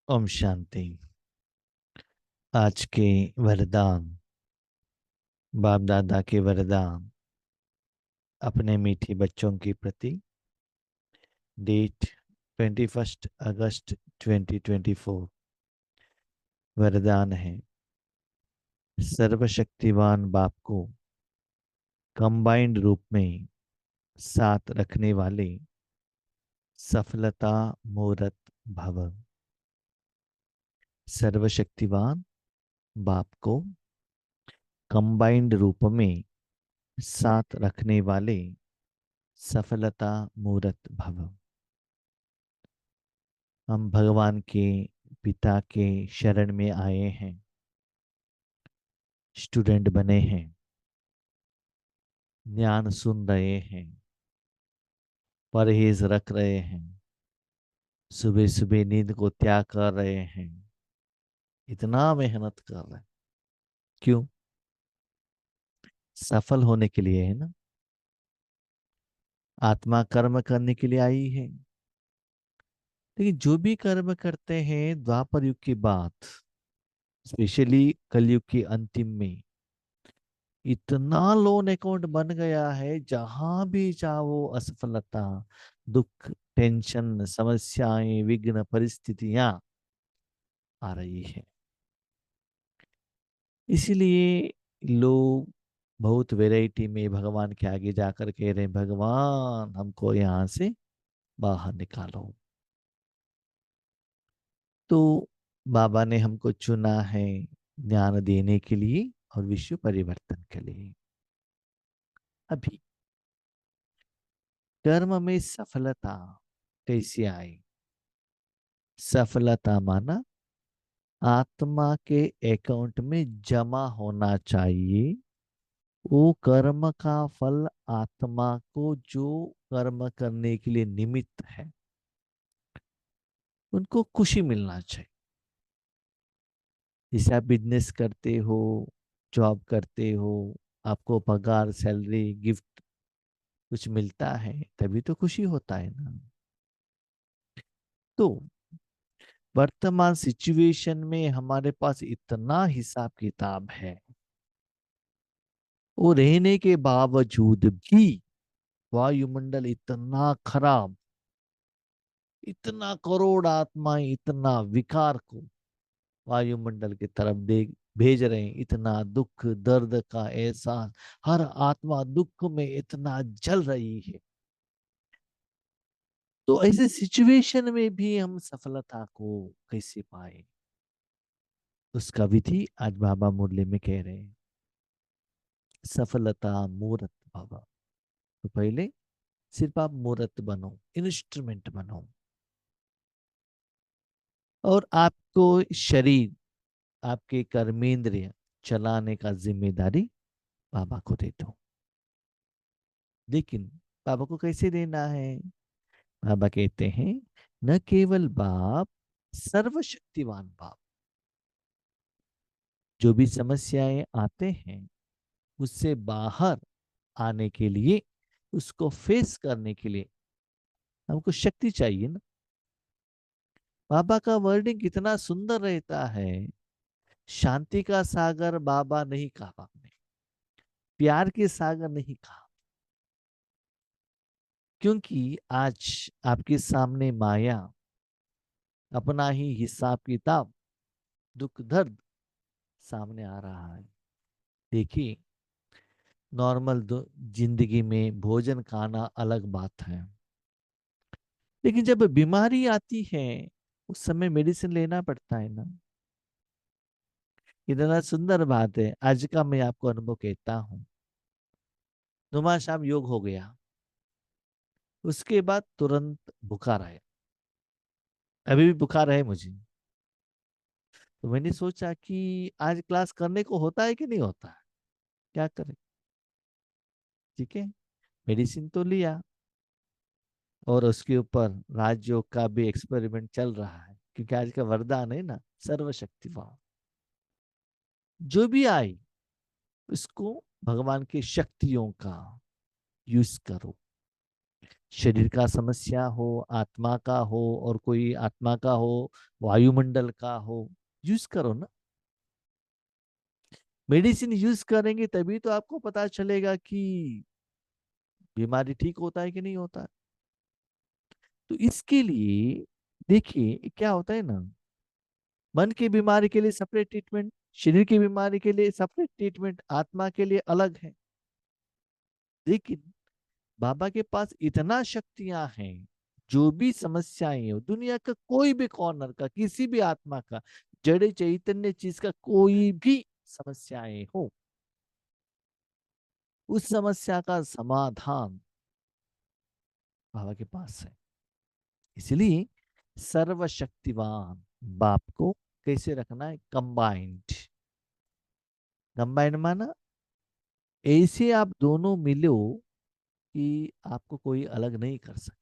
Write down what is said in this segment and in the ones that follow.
ओम शांति। आज के वरदान, बाप दादा के वरदान अपने मीठी बच्चों के प्रति। डेट 21 अगस्त 2024। वरदान है, सर्वशक्तिवान बाप को कंबाइंड रूप में साथ रखने वाले सफलता मूर्त भव। सर्वशक्तिवान बाप को कंबाइंड रूप में साथ रखने वाले सफलता मूर्त भव। हम भगवान के पिता के शरण में आए हैं, स्टूडेंट बने हैं, ज्ञान सुन रहे हैं, परहेज रख रहे हैं, सुबह सुबह नींद को त्याग कर रहे हैं, इतना मेहनत कर रहे हैं। क्यों? सफल होने के लिए है ना। आत्मा कर्म करने के लिए आई है, लेकिन जो भी कर्म करते हैं द्वापर युग के बाद, स्पेशली कलयुग के अंतिम में, इतना लोन अकाउंट बन गया है, जहां भी जाओ असफलता, दुख, टेंशन, समस्याएं, विघ्न, परिस्थितियां आ रही है। इसीलिए लोग बहुत वैरायटी में भगवान के आगे जाकर कह रहे हैं, भगवान हमको यहाँ से बाहर निकालो। तो बाबा ने हमको चुना है ज्ञान देने के लिए और विश्व परिवर्तन के लिए। अभी कर्म में सफलता कैसे आई? सफलता माना आत्मा के अकाउंट में जमा होना चाहिए वो कर्म का फल। आत्मा को जो कर्म करने के लिए निमित्त है, उनको खुशी मिलना चाहिए। जैसे आप बिजनेस करते हो, जॉब करते हो, आपको पगार, सैलरी, गिफ्ट कुछ मिलता है, तभी तो खुशी होता है ना। तो वर्तमान सिचुएशन में हमारे पास इतना हिसाब किताब है, वो रहने के बावजूद भी वायुमंडल इतना खराब, इतना करोड़ आत्माएं इतना विकार को वायुमंडल की तरफ देख भेज रहे हैं, इतना दुख दर्द का एहसास, हर आत्मा दुख में इतना जल रही है। तो ऐसे सिचुएशन में भी हम सफलता को कैसे पाए, उसका विधि आज बाबा मुरली में कह रहे हैं। सफलता मूर्त बाबा। तो पहले सिर्फ आप मूर्त बनो, इंस्ट्रूमेंट बनो, और आपको शरीर, आपके कर्मेंद्रिय चलाने का जिम्मेदारी बाबा को दे दो। लेकिन बाबा को कैसे देना है? बाबा कहते हैं, न केवल बाप, सर्वशक्तिवान बाप। जो भी समस्याएं आते हैं, उससे बाहर आने के लिए, उसको फेस करने के लिए हमको शक्ति चाहिए ना। बाबा का वर्डिंग कितना सुंदर रहता है। शांति का सागर बाबा नहीं कहा आपने, प्यार के सागर नहीं कहा। क्योंकि आज आपके सामने माया अपना ही हिसाब किताब, दुख दर्द सामने आ रहा है। देखिए, नॉर्मल जिंदगी में भोजन खाना अलग बात है, लेकिन जब बीमारी आती है, उस समय मेडिसिन लेना पड़ता है ना। इतना सुंदर बात है, आज का मैं आपको अनुभव कहता हूँ। नुमा शाम योग हो गया, उसके बाद तुरंत बुखार आया। अभी भी बुखार है मुझे। तो मैंने सोचा कि आज क्लास करने को होता है कि नहीं होता है, क्या करें। ठीक है, मेडिसिन तो लिया, और उसके ऊपर राजयोग का भी एक्सपेरिमेंट चल रहा है, क्योंकि आज का वरदान है ना, सर्वशक्तिवान। जो भी आई, उसको भगवान की शक्तियों का यूज करो। शरीर का समस्या हो, आत्मा का हो, और कोई आत्मा का हो, वायुमंडल का हो, यूज करो ना। मेडिसिन यूज करेंगे तभी तो आपको पता चलेगा कि बीमारी ठीक होता है कि नहीं होता है। तो इसके लिए देखिए क्या होता है ना, मन की बीमारी के लिए सेपरेट ट्रीटमेंट, शरीर की बीमारी के लिए सेपरेट ट्रीटमेंट, आत्मा के लिए अलग है। लेकिन बाबा के पास इतना शक्तियां हैं, जो भी समस्याएं हो, दुनिया का कोई भी कॉर्नर का, किसी भी आत्मा का, जड़ चैतन्य चीज का कोई भी समस्याएं हो, उस समस्या का समाधान बाबा के पास है। इसलिए सर्वशक्तिवान बाप को कैसे रखना है, कंबाइंड। कंबाइंड माना ऐसे आप दोनों मिलो कि आपको कोई अलग नहीं कर सके।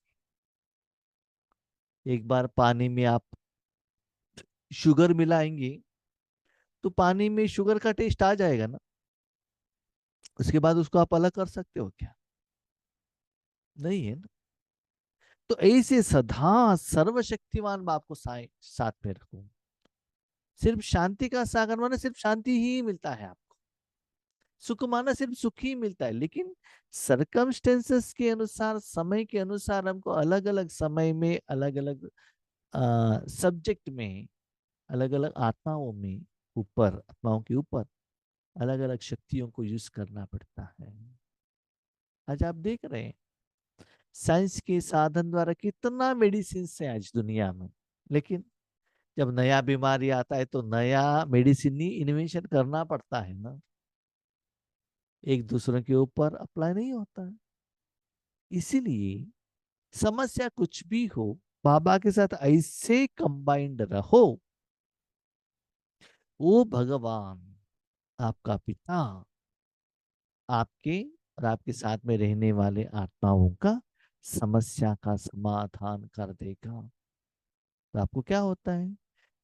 एक बार पानी में आप शुगर मिलाएंगे तो पानी में शुगर का टेस्ट आ जाएगा ना, उसके बाद उसको आप अलग कर सकते हो क्या? नहीं है ना। तो ऐसे सदा सर्वशक्तिमान बाप को साथ में रखो। सिर्फ शांति का सागर माना सिर्फ शांति ही मिलता है आपको, सुख माना सिर्फ सुख ही मिलता है। लेकिन सरकमस्टेंसेस के अनुसार, समय के अनुसार हमको अलग अलग समय में, अलग अलग सब्जेक्ट में, अलग अलग आत्माओं में, ऊपर आत्माओं के ऊपर अलग अलग शक्तियों को यूज करना पड़ता है। आज आप देख रहे हैं साइंस के साधन द्वारा कितना मेडिसिन है आज दुनिया में। लेकिन जब नया बीमारी आता है तो नया मेडिसिन ही इन्वेंशन करना पड़ता है ना, एक दूसरे के ऊपर अप्लाई नहीं होता है। इसीलिए समस्या कुछ भी हो, बाबा के साथ ऐसे कंबाइंड रहो, वो भगवान, आपका पिता, आपके और आपके साथ में रहने वाले आत्माओं का समस्या का समाधान कर देगा। तो आपको क्या होता है,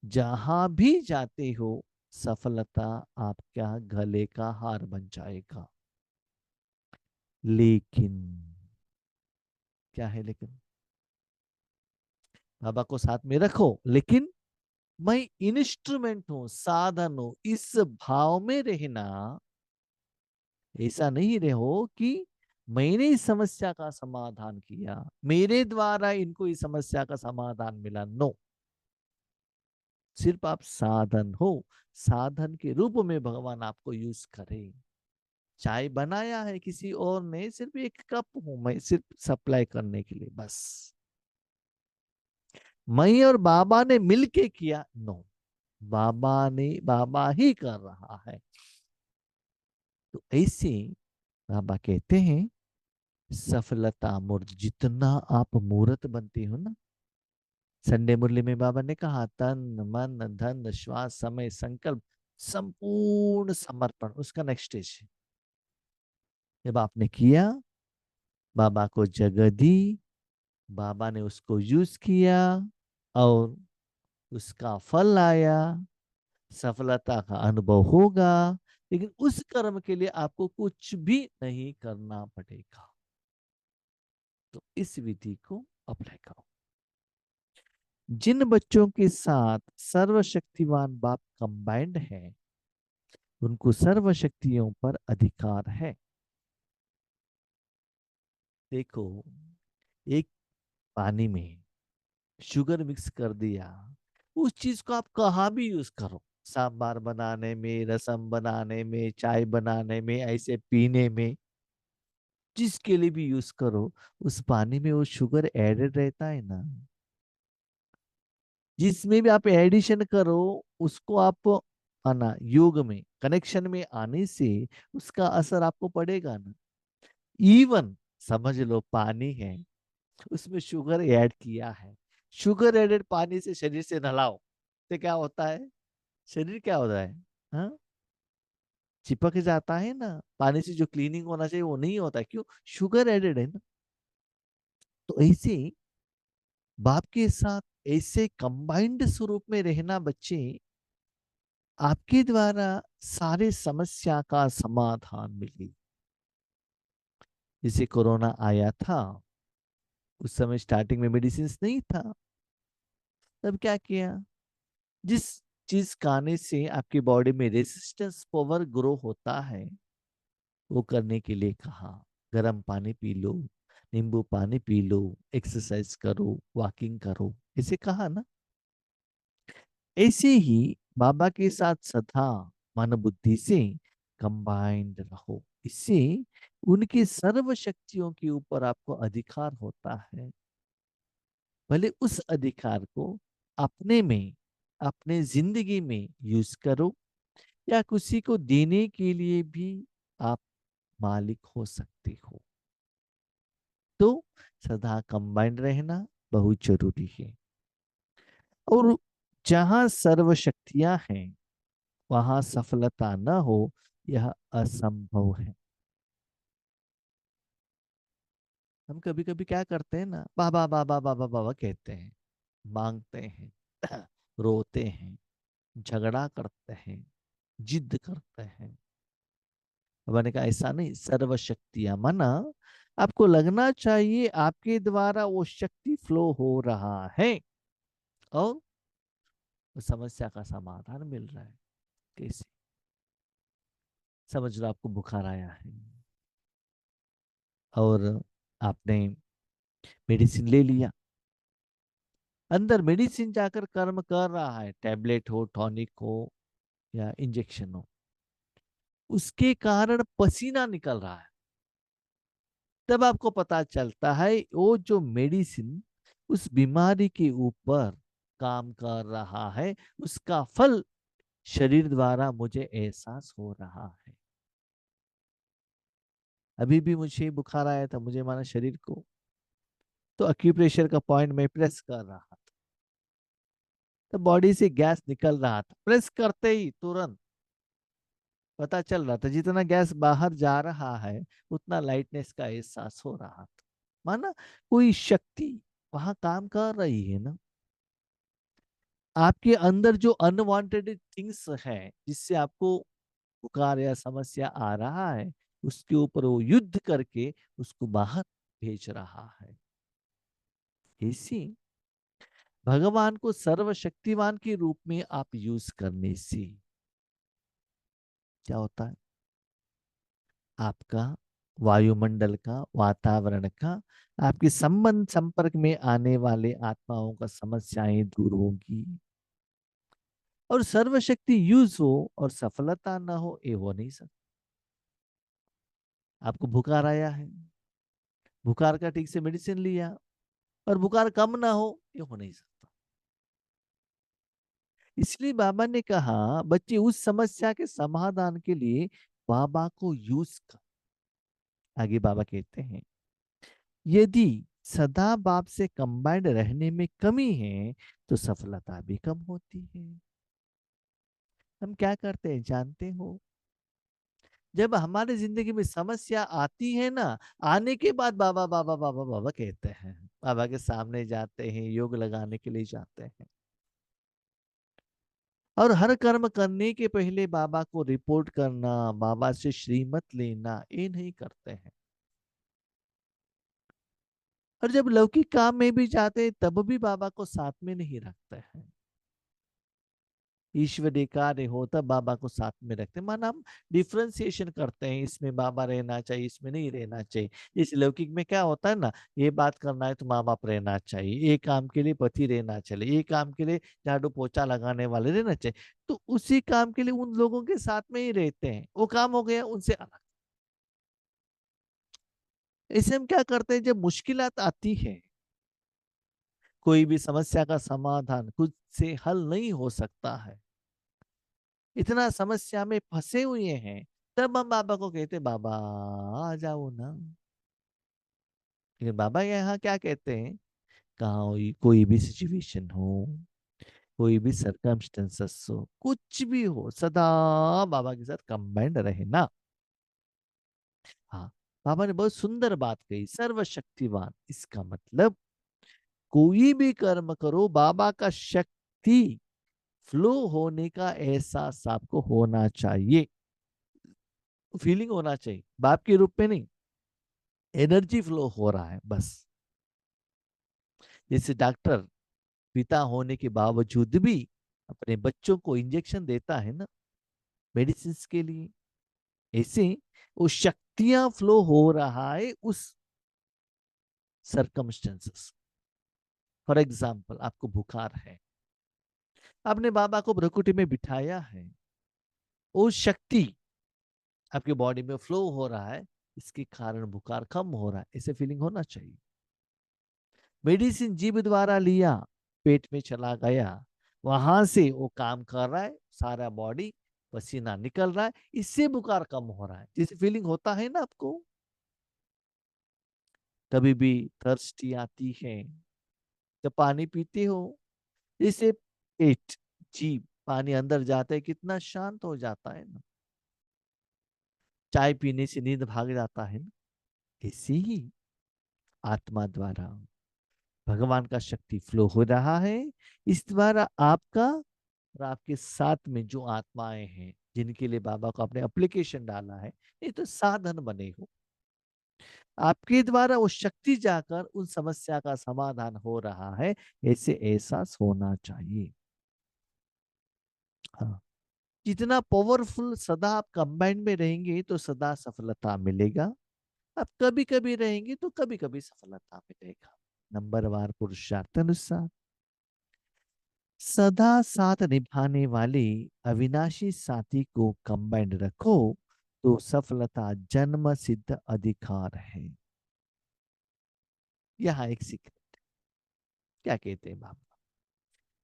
जहां भी जाते हो सफलता आपका गले का हार बन जाएगा। लेकिन क्या है लेकिन, बाबा को साथ में रखो, लेकिन मैं इंस्ट्रूमेंट हूं, साधन हूं, इस भाव में रहना। ऐसा नहीं रहो कि मैंने इस समस्या का समाधान किया, मेरे द्वारा इनको इस समस्या का समाधान मिला। नो, सिर्फ आप साधन हो, साधन के रूप में भगवान आपको यूज करे। चाय बनाया है किसी और ने, सिर्फ एक कप हूं मैं, सिर्फ सप्लाई करने के लिए बस। मैं और बाबा ने मिलके किया, नो, बाबा ही कर रहा है। तो ऐसे बाबा कहते हैं सफलता मूर्त, जितना आप मूर्त बनते हो ना। संडे मुरली में बाबा ने कहा तन मन धन श्वास समय संकल्प संपूर्ण समर्पण, उसका नेक्स्ट स्टेज है। जब आपने किया, बाबा को जगह दी, बाबा ने उसको यूज किया और उसका फल आया, सफलता का अनुभव होगा। लेकिन उस कर्म के लिए आपको कुछ भी नहीं करना पड़ेगा। तो इस विधि को अप्लाई करो। जिन बच्चों के साथ सर्वशक्तिवान बाप कंबाइंड है, उनको सर्वशक्तियों पर अधिकार है। देखो, एक पानी में शुगर मिक्स कर दिया, उस चीज को आप कहाँ भी यूज करो, सांबार बनाने में, रसम बनाने में, चाय बनाने में, ऐसे पीने में, जिसके लिए भी यूज करो, उस पानी में वो शुगर एडेड रहता है ना। जिसमें भी आप एडिशन करो, उसको आप आना योग में, कनेक्शन में आने से उसका असर आपको पड़ेगा ना। इवन समझ लो पानी है, उसमें शुगर ऐड किया है, शुगर एडेड पानी से शरीर से नहलाओ तो क्या होता है, शरीर क्या होता है, हाँ, चिपक जाता है ना। पानी से जो क्लीनिंग होना चाहिए वो नहीं होता, क्यों, शुगर एडेड है ना। तो ऐसे बाप के साथ ऐसे कंबाइंड स्वरूप में रहना बच्चे, आपके द्वारा सारे समस्या का समाधान मिले। जैसे कोरोना आया था, उस समय स्टार्टिंग में मेडिसिन नहीं था। तब क्या किया, जिस चीज खाने से आपकी बॉडी में रेसिस्टेंस पावर ग्रो होता है वो करने के लिए कहा। गर्म पानी पी लो, नींबू पानी पी लो, एक्सरसाइज करो, वॉकिंग करो, ऐसे कहा ना। ऐसे ही बाबा के साथ सदा मन बुद्धि से कंबाइंड रहो, इससे उनकी सर्व शक्तियों के ऊपर आपको अधिकार होता है। भले उस अधिकार को अपने में, अपने जिंदगी में यूज करो, या किसी को देने के लिए भी आप मालिक हो सकते हो। तो सदा कंबाइंड रहना बहुत जरूरी है। और जहां सर्व शक्तियां हैं वहां सफलता न हो यह असंभव है। हम कभी कभी क्या करते हैं ना, बाबा बाबा बाबा बाबा कहते हैं, मांगते हैं, रोते हैं, झगड़ा करते हैं, जिद करते हैं। मैंने कहा ऐसा नहीं, सर्व शक्तियां माना आपको लगना चाहिए आपके द्वारा वो शक्ति फ्लो हो रहा है और उस समस्या का समाधान मिल रहा है। कैसे? समझ लो आपको बुखार आया है और आपने मेडिसिन ले लिया, अंदर मेडिसिन जाकर कर्म कर रहा है, टैबलेट हो, टॉनिक हो या इंजेक्शन हो, उसके कारण पसीना निकल रहा है। तब आपको पता चलता है वो जो मेडिसिन उस बीमारी के ऊपर काम कर रहा है, उसका फल शरीर द्वारा मुझे एहसास हो रहा है। अभी भी मुझे बुखार आया था, मुझे माना शरीर को, तो एक्यूप्रेशर का पॉइंट में प्रेस कर रहा था, तो बॉडी से गैस निकल रहा था। प्रेस करते ही तुरंत पता चल रहा था जितना गैस बाहर जा रहा है उतना लाइटनेस का एहसास हो रहा था। माना कोई शक्ति वहां काम कर रही है ना। आपके अंदर जो अनवांटेड थिंग्स है जिससे आपको बुखार या समस्या आ रहा है, उसके ऊपर वो युद्ध करके उसको बाहर भेज रहा है। इसी भगवान को सर्वशक्तिवान के रूप में आप यूज करने से क्या होता है, आपका वायुमंडल का, वातावरण का, आपके संबंध संपर्क में आने वाले आत्माओं का समस्याएं दूर होगी। और सर्वशक्ति यूज हो और सफलता ना हो, ये हो नहीं सकता। आपको बुखार आया है, बुखार का ठीक से मेडिसिन लिया और बुखार कम ना हो, ये हो नहीं सकता। इसलिए बाबा ने कहा बच्चे उस समस्या के समाधान के लिए बाबा को यूज कर। आगे बाबा कहते हैं यदि सदा बाप से कंबाइंड रहने में कमी है तो सफलता भी कम होती है। हम क्या करते हैं जानते हो, जब हमारे जिंदगी में समस्या आती है ना, आने के बाद बाबा बाबा बाबा बाबा कहते हैं, बाबा के सामने जाते हैं, योग लगाने के लिए जाते हैं, और हर कर्म करने के पहले बाबा को रिपोर्ट करना, बाबा से श्रीमत लेना, ये नहीं करते हैं। और जब लौकिक काम में भी जाते हैं तब भी बाबा को साथ में नहीं रखते हैं। ईश्वरीय कार्य हो तब बाबा को साथ में रखते हैं। माना हम डिफ्रेंसिएशन करते हैं, इसमें बाबा रहना चाहिए, इसमें नहीं रहना चाहिए। इस लौकिक में क्या होता है ना, ये बात करना है तो माँ बाप रहना चाहिए, ये काम के लिए पति रहना चाहिए, ये काम के लिए झाड़ू पोछा लगाने वाले रहना चाहिए, तो उसी काम के लिए उन लोगों के साथ में ही रहते हैं। वो काम हो गया उनसे अलग। ऐसे हम क्या करते हैं, जब मुश्किलात आती है, कोई भी समस्या का समाधान खुद से हल नहीं हो सकता है, इतना समस्या में फंसे हुए हैं, तब हम बाबा को कहते बाबा आ जाओ ना। लेकिन बाबा यहाँ क्या कहते हैं, कहा कोई भी सिचुएशन हो, कोई भी सरकमस्टेंसेस हो, कुछ भी हो, सदा बाबा के साथ कंबाइंड रहे ना। हाँ, बाबा ने बहुत सुंदर बात कही, सर्वशक्तिवान, इसका मतलब कोई भी कर्म करो बाबा का शक्ति फ्लो होने का एहसास आपको होना चाहिए, फीलिंग होना चाहिए, बाप के रूप में नहीं, एनर्जी फ्लो हो रहा है बस। जैसे डॉक्टर पिता होने के बावजूद भी अपने बच्चों को इंजेक्शन देता है ना मेडिसिन के लिए, ऐसे वो शक्तियां फ्लो हो रहा है उस सरकमस्टेंसेस। फॉर एग्जाम्पल, आपको बुखार है, आपने बाबा को भ्रकुटी में बिठाया है, वो शक्ति आपके बॉडी में फ्लो हो रहा है, इसके कारण बुखार कम हो रहा है, ऐसे फीलिंग होना चाहिए। मेडिसिन जीभ द्वारा लिया, पेट में चला गया, वहां से वो काम कर रहा है, सारा बॉडी पसीना निकल रहा है, इससे बुखार कम हो रहा है, जैसे फीलिंग होता है ना आपको। कभी भी थर्स्टी आती है जब पानी पीते हो, जैसे पेट, जीभ, पानी अंदर जाता है, कितना शांत हो जाता है ना। चाय पीने से नींद भाग जाता है ना। ऐसे ही आत्मा द्वारा भगवान का शक्ति फ्लो हो रहा है, इस द्वारा आपका और आपके साथ में जो आत्माएं हैं जिनके लिए बाबा को आपने एप्लीकेशन डाला है, ये तो साधन बने हो, आपके द्वारा वो शक्ति जाकर उन समस्या का समाधान हो रहा है, ऐसे एहसास होना चाहिए। हाँ, जितना पावरफुल सदा आप कंबाइंड में रहेंगे तो सदा सफलता मिलेगा, आप कभी कभी रहेंगे तो कभी कभी सफलता मिलेगा। नंबर वार पुरुषार्थ अनुसार सदा साथ निभाने वाले अविनाशी साथी को कंबाइंड रखो तो सफलता जन्म सिद्ध अधिकार है। यहाँ एक सीक्रेट, क्या कहते हैं बाबा,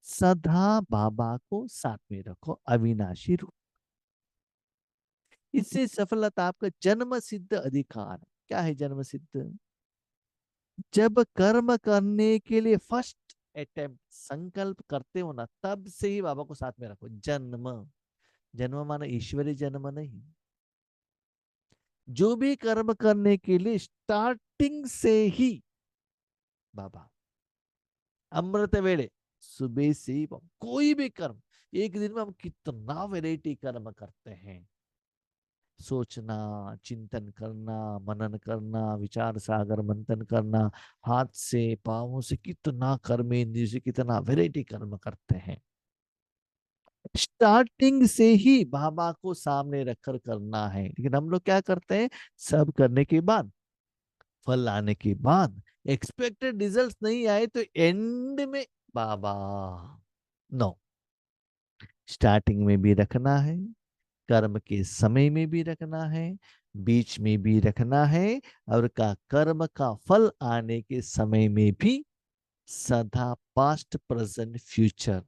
सदा बाबा को साथ में रखो, अविनाशी रूप, इससे सफलता आपका जन्म सिद्ध अधिकार है। क्या है जन्म सिद्ध? जब कर्म करने के लिए फर्स्ट अटेम्प्ट संकल्प करते हो ना, तब से ही बाबा को साथ में रखो। जन्म, जन्म माना ईश्वरीय जन्म नहीं, जो भी कर्म करने के लिए स्टार्टिंग से ही बाबा, अमृत वेले, सुबह से ही कोई भी कर्म, एक दिन में हम कितना वैरायटी कर्म करते हैं, सोचना, चिंतन करना, मनन करना, विचार सागर मंथन करना, हाथ से पांवों से कितना कर्म, इंद्रिय से कितना वैरायटी कर्म करते हैं। स्टार्टिंग से ही बाबा को सामने रखकर करना है, लेकिन हम लोग क्या करते हैं, सब करने के बाद, फल आने के बाद, एक्सपेक्टेड रिजल्ट्स नहीं आए तो एंड में बाबा, नो, स्टार्टिंग में भी रखना है, कर्म के समय में भी रखना है, बीच में भी रखना है, और का कर्म का फल आने के समय में भी, सदा पास्ट प्रेजेंट फ्यूचर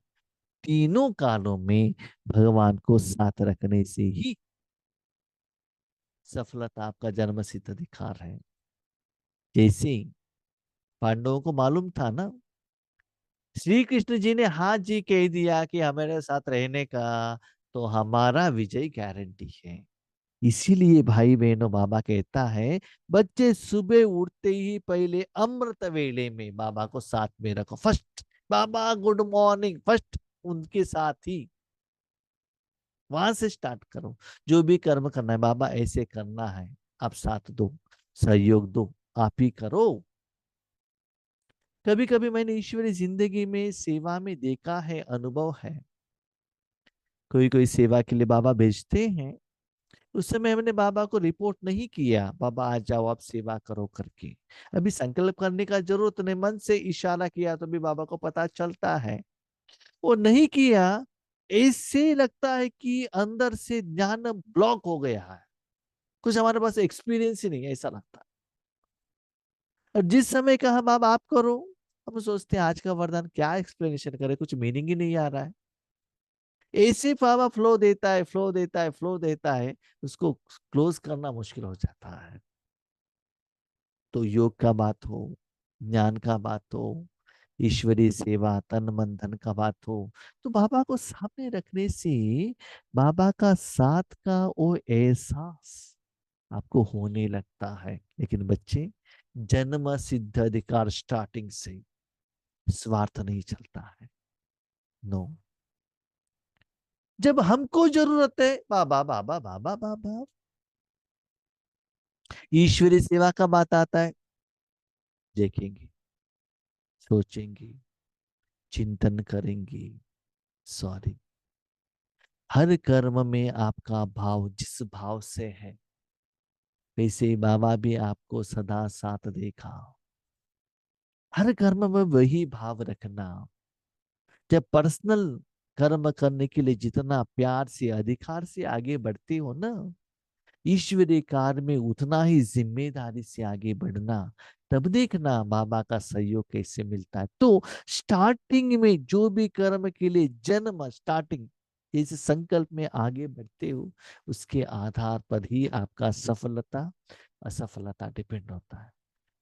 तीनों कालों में भगवान को साथ रखने से ही सफलता आपका जन्म सिद्ध अधिकार है। जैसे पांडवों को मालूम था ना, श्री कृष्ण जी ने हाँ जी कह दिया कि हमारे साथ रहने का, तो हमारा विजय गारंटी है। इसीलिए भाई बहनों, बाबा कहता है बच्चे सुबह उठते ही पहले अमृत वेले में बाबा को साथ में रखो, फर्स्ट बाबा गुड मॉर्निंग, फर्स्ट उनके साथ ही, वहां से स्टार्ट करो। जो भी कर्म करना है बाबा ऐसे करना है, आप साथ दो, सहयोग दो, आप ही करो। कभी कभी मैंने ईश्वरी जिंदगी में सेवा में देखा है, अनुभव है, कोई कोई सेवा के लिए बाबा भेजते हैं, उस समय हमने बाबा को रिपोर्ट नहीं किया, बाबा आ जाओ आप सेवा करो करके, अभी संकल्प करने का जरूरत नहीं, मन से इशारा किया तो भी बाबा को पता चलता है। वो नहीं किया, ऐसे लगता है कि अंदर से ज्ञान ब्लॉक हो गया है, कुछ हमारे पास एक्सपीरियंस ही नहीं है, ऐसा लगता है। और जिस समय कहा बाबा आप करो, हम सोचते हैं आज का वरदान क्या एक्सप्लेनेशन करे, कुछ मीनिंग ही नहीं आ रहा है। ऐसे बाबा फ्लो देता है, फ्लो देता है, फ्लो देता है, उसको क्लोज करना मुश्किल हो जाता है। तो योग का बात हो, ज्ञान का बात हो, ईश्वरीय सेवा, तन मन धन का बात हो, तो बाबा को सामने रखने से बाबा का साथ का वो एहसास आपको होने लगता है। लेकिन बच्चे, जन्म सिद्ध अधिकार स्टार्टिंग से, स्वार्थ नहीं चलता है, नो। जब हमको जरूरत है, बाबा बाबा बाबा बाबा, ईश्वरीय सेवा का बात आता है, देखेंगे सोचेंगे, चिंतन करेंगे। सॉरी, हर कर्म में आपका भाव जिस भाव से है, वैसे ही बाबा भी आपको सदा साथ देगा। हर कर्म में वही भाव रखना। जब पर्सनल कर्म करने के लिए जितना प्यार से, अधिकार से आगे बढ़ते हो ना, ईश्वरीय कार्य में उतना ही जिम्मेदारी से आगे बढ़ना। तब देखना बाबा का सहयोग कैसे मिलता है। तो स्टार्टिंग में जो भी कर्म के लिए जन्म, स्टार्टिंग जैसे संकल्प में आगे बढ़ते हो, उसके आधार पर ही आपका सफलता असफलता डिपेंड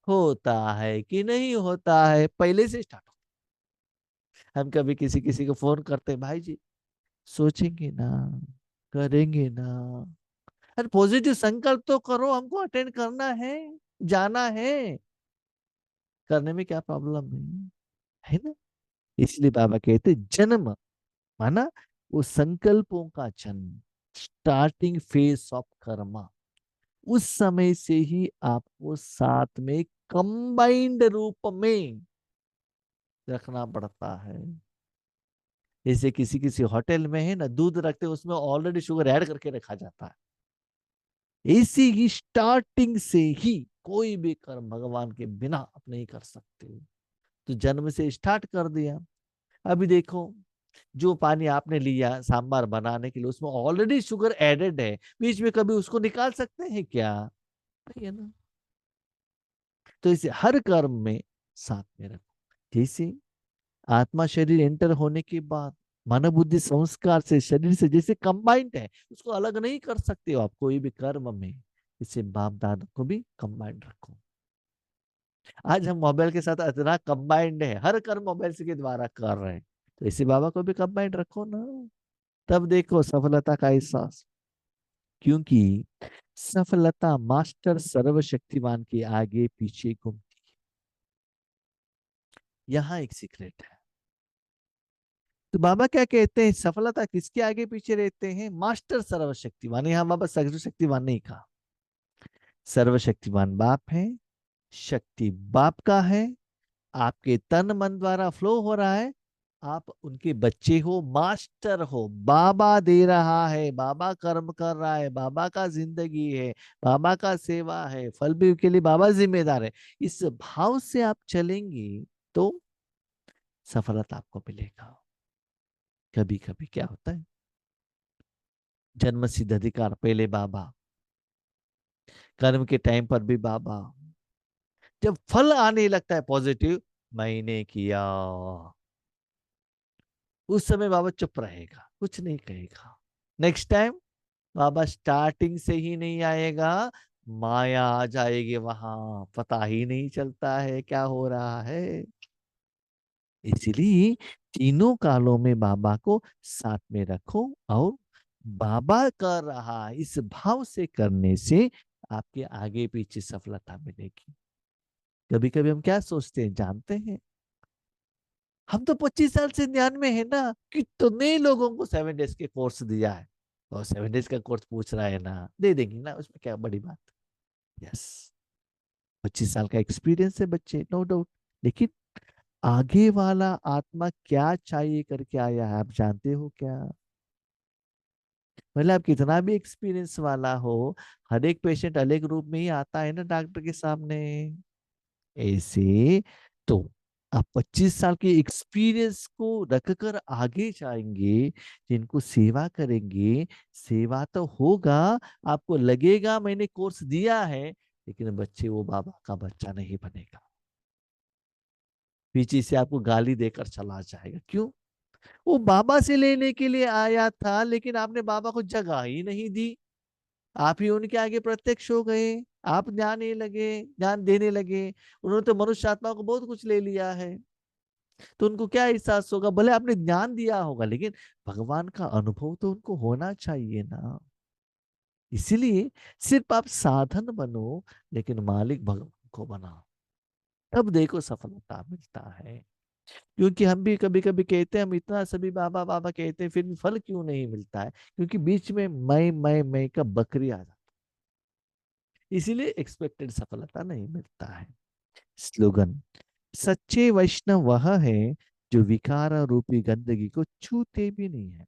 होता है कि नहीं होता है, पहले से स्टार्ट होता है। हम कभी किसी किसी को फोन करते हैं, भाई जी सोचेंगे ना, करेंगे ना। अरे पॉजिटिव संकल्प तो करो, हमको अटेंड करना है, जाना है, करने में क्या प्रॉब्लम है ना। इसलिए बाबा कहते जन्म माना वो संकल्पों का जन्म, स्टार्टिंग फेज ऑफ कर्मा। उस समय से ही आपको साथ में कंबाइंड रूप में रखना पड़ता है। जैसे किसी किसी होटल में है ना, दूध रखते हैं उसमें ऑलरेडी शुगर ऐड करके रखा जाता है। ऐसी ही स्टार्टिंग से ही कोई भी कर्म भगवान के बिना आप नहीं कर सकते। तो जन्म से स्टार्ट कर दिया। अभी देखो, जो पानी आपने लिया सांबार बनाने के लिए, उसमें ऑलरेडी शुगर एडेड है, बीच में कभी उसको निकाल सकते हैं क्या? नहीं है ना। तो इसे हर कर्म में साथ में रखो। जैसे आत्मा शरीर एंटर होने के बाद मानव बुद्धि संस्कार से, शरीर से जैसे कंबाइंड है, उसको अलग नहीं कर सकते हो आप कोई भी कर्म में। इसे बाप दादा को भी कंबाइंड रखो। आज हम मोबाइल के साथ इतना कंबाइंड है, हर कर्म मोबाइल से के द्वारा कर रहे हैं, तो इसे बाबा को भी कंबाइंड रखो ना। तब देखो सफलता का एहसास। क्योंकि सफलता मास्टर सर्वशक्तिमान के आगे पीछे घूमती। यहाँ एक सीक्रेट है। तो बाबा क्या कहते हैं, सफलता किसके आगे पीछे रहते हैं? मास्टर सर्वशक्तिमान। यहाँ बाबा सर्वशक्तिमान नहीं कहा, सर्वशक्तिमान बाप है, शक्ति बाप का है, आपके तन मन द्वारा फ्लो हो रहा है, आप उनके बच्चे हो, मास्टर हो। बाबा दे रहा है, बाबा कर्म कर रहा है, बाबा का जिंदगी है, बाबा का सेवा है, फल भी के लिए बाबा जिम्मेदार है। इस भाव से आप चलेंगे तो सफलता आपको मिलेगा। कभी कभी क्या होता है, जन्म सिद्ध अधिकार पहले बाबा, कर्म के टाइम पर भी बाबा। जब फल आने लगता है पॉजिटिव, मैंने किया, उस समय बाबा चुप रहेगा, कुछ नहीं कहेगा। नेक्स्ट टाइम बाबा स्टार्टिंग से ही नहीं आएगा, माया आ जाएगी वहां, पता ही नहीं चलता है क्या हो रहा है। इसलिए तीनों कालों में बाबा को साथ में रखो, और बाबा कर रहा है इस भाव से करने से आपके आगे पीछे सफलता मिलेगी। कभी कभी हम क्या सोचते हैं जानते हैं, हम तो 25 साल से ध्यान में है ना, कितने लोगों को 7 डेज के कोर्स दिया है, और 7 डेज का कोर्स पूछ रहा है ना, दे देंगे ना, उसमें क्या बड़ी बात। यस, 25 साल का एक्सपीरियंस है बच्चे, नो डाउट। लेकिन आगे वाला आत्मा क्या चाहिए करके आया है, आप जानते हो क्या? मतलब आप कितना भी एक्सपीरियंस वाला हो, हर एक पेशेंट अलग रूप में ही आता है ना डॉक्टर के सामने। ऐसे तो आप 25 साल के एक्सपीरियंस को रखकर आगे जाएंगे, जिनको सेवा करेंगे, सेवा तो होगा। आपको लगेगा मैंने कोर्स दिया है, लेकिन बच्चे वो बाबा का बच्चा नहीं बनेगा। पीछे से आपको गाली देकर चला जाएगा। क्यों? वो बाबा से लेने के लिए आया था, लेकिन आपने बाबा को जगह ही नहीं दी। आप ही उनके आगे प्रत्यक्ष हो गए, आप ज्ञान लगे, ज्ञान देने लगे। उन्होंने तो मनुष्य आत्मा को बहुत कुछ ले लिया है, तो उनको क्या एहसास होगा? भले आपने ज्ञान दिया होगा, लेकिन भगवान का अनुभव तो उनको होना चाहिए ना। इसीलिए सिर्फ आप साधन बनो, लेकिन मालिक भगवान को बनाओ, तब देखो सफलता मिलता है। क्योंकि हम भी कभी कभी कहते हैं, हम इतना सभी बाबा बाबा कहते हैं, फिर भी फल क्यों नहीं मिलता है? क्योंकि बीच में मैं का बकरी आ जाता, इसीलिए एक्सपेक्टेड सफलता नहीं मिलता है। स्लोगन, सच्चे वैष्णव वह है जो विकार रूपी गंदगी को छूते भी नहीं है।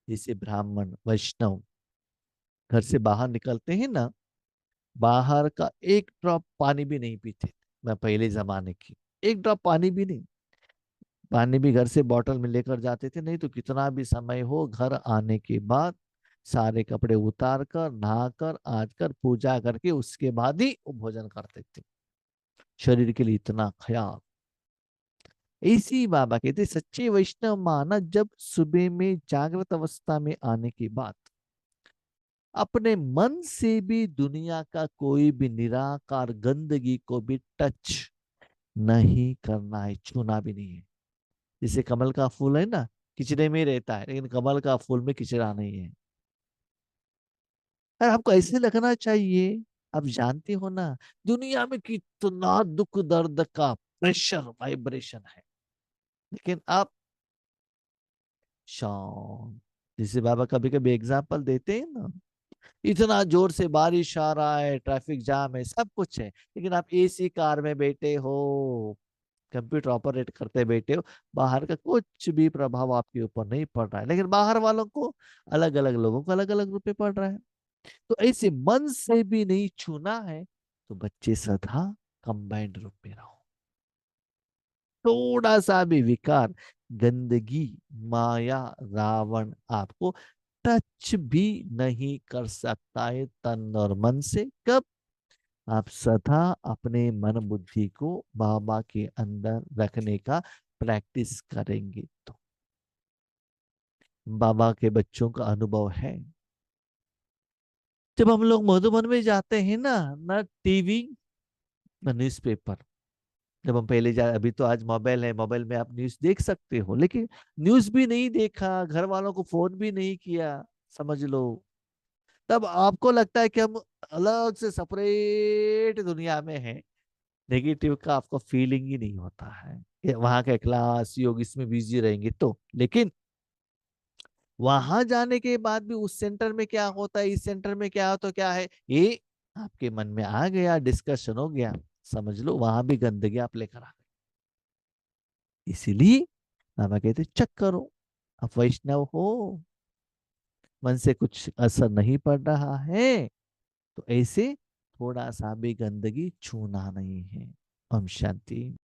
जैसे ब्राह्मण वैष्णव घर से बाहर निकलते हैं ना, बाहर का एक ड्रॉप पानी भी नहीं पीते। मैं पहले जमाने की, एक ड्रॉप पानी भी नहीं। पानी भी घर से बॉटल में लेकर जाते थे, नहीं तो कितना भी समय हो, घर आने के बाद सारे कपड़े उतार कर, नहाकर, आज कर, पूजा करके उसके बाद ही वो भोजन करते थे। शरीर के लिए इतना ख्याल। इसी बाबा कहते सच्चे वैष्णव माना जब सुबह में जागृत अवस्था में आने के बाद अपने मन से भी दुनिया का कोई भी निराकार गंदगी को भी टच नहीं करना है, छूना भी नहीं है। जैसे कमल का फूल है ना, किचड़े में ही रहता है, लेकिन कमल का फूल में किचड़ा नहीं है। और आपको ऐसे लगना चाहिए, आप जानते हो ना, दुनिया में कितना दुख दर्द का प्रेशर वाइब्रेशन है, लेकिन आप शांत। जैसे बाबा कभी कभी एग्जाम्पल देते हैं ना, इतना जोर से बारिश आ रहा है, ट्रैफिक जाम है, सब कुछ है, लेकिन आप एसी कार में बैठे हो, कंप्यूटर ऑपरेट करते बैठे हो, बाहर का कुछ भी प्रभाव आपके ऊपर नहीं पड़ रहा है, लेकिन बाहर वालों को, अलग अलग लोगों को अलग अलग रूप में पड़ रहा है। तो ऐसे मन से भी नहीं छूना है, तो बच्चे सदा कंबाइंड रूप में रहो। थोड़ा सा भी विकार, गंदगी, माया, रावण आपको टच भी नहीं कर सकता है तन और मन से। कब? आप सदा अपने मन बुद्धि को बाबा के अंदर रखने का प्रैक्टिस करेंगे तो। बाबा के बच्चों का अनुभव है, जब हम लोग मधुबन में जाते हैं ना टीवी ना न्यूज़पेपर। जब हम पहले जा, अभी तो आज मोबाइल है, मोबाइल में आप न्यूज़ देख सकते हो, लेकिन न्यूज़ भी नहीं देखा, घर वालों को फोन भी नहीं किया, समझ लो, तब आपको लगता है कि हम अलग से सेपरेट दुनिया में हैं। नेगेटिव का आपको फीलिंग ही नहीं होता है, वहां के क्लास योग इसमें बिजी रहेंगे तो। लेकिन वहां जाने के बाद भी उस सेंटर में क्या होता है, इस सेंटर में क्या होता है, क्या है, ये आपके मन में आ गया, डिस्कशन हो गया, समझ लो वहां भी गंदगी आप लेकर आ गए। इसीलिए बाबा कहते चेक करो, आप वैष्णव हो, मन से कुछ असर नहीं पड़ रहा है, तो ऐसे थोड़ा सा भी गंदगी छूना नहीं है। ओम शांति।